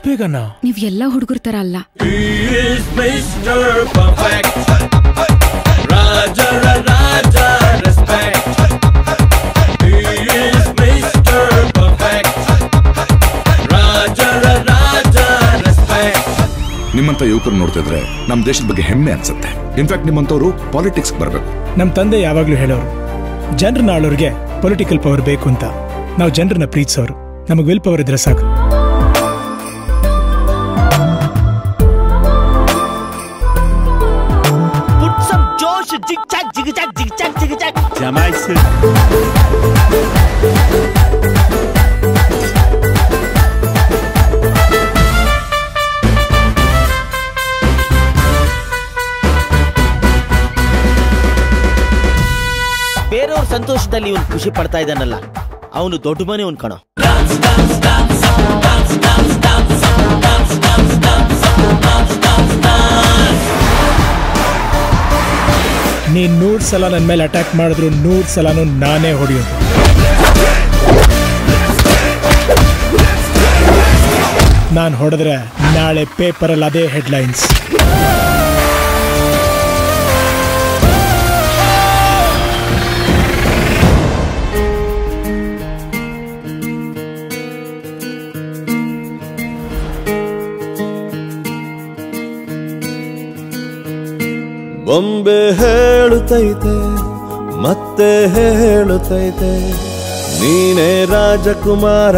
ಬೇಗನಾ? ನೀವ್ ಎಲ್ಲ ಹುಡುಗರ ತರ ಅಲ್ಲ. ನಿಮ್ಮಂತ ಯುವಕರು ನೋಡ್ತಿದ್ರೆ ನಮ್ಮ ದೇಶದ ಬಗ್ಗೆ ಹೆಮ್ಮೆ ಅನ್ಸುತ್ತೆ. ಇನ್ಫ್ಯಾಕ್ಟ್ ನಿಮ್ಮಂತವ್ರು ಪಾಲಿಟಿಕ್ಸ್ ಬರಬೇಕು. ನಮ್ಮ ತಂದೆ ಯಾವಾಗ್ಲೂ ಹೇಳೋರು, ಜನರನ್ನ ಆಳೋರ್ಗೆ ಪೊಲಿಟಿಕಲ್ ಪವರ್ ಬೇಕು ಅಂತ. ನಾವು ಜನರನ್ನ ಪ್ರೀತಿಸೋರು, ನಮಗೆ ವಿಲ್ ಪವರ್ ಇದ್ರೆ ಸಾಕು. ಬೇರೆಯವ್ರ ಸಂತೋಷದಲ್ಲಿ ಇವನು ಖುಷಿ ಪಡ್ತಾ ಇದ್ದಾನಲ್ಲ, ಅವನು ದೊಡ್ಡ ಮನೆ ಅವನು ಕಣೋ. ನೀನ್ 100 ಸಲ ನನ್ನ ಮೇಲೆ ಅಟ್ಯಾಕ್ ಮಾಡಿದ್ರು 100 ಸಲನೂ ನಾನೇ ಹೊಡೆಯೋದು. ನಾನು ಹೊಡೆದ್ರೆ ನಾಳೆ ಪೇಪರಲ್ಲಿ ಅದೇ ಹೆಡ್ಲೈನ್ಸ್. ಬೊಂಬೆ ಹೇಳುತ್ತೈತೆ ಮತ್ತೆ ಹೇಳುತ್ತೈತೆ, ನೀನೇ ರಾಜಕುಮಾರ.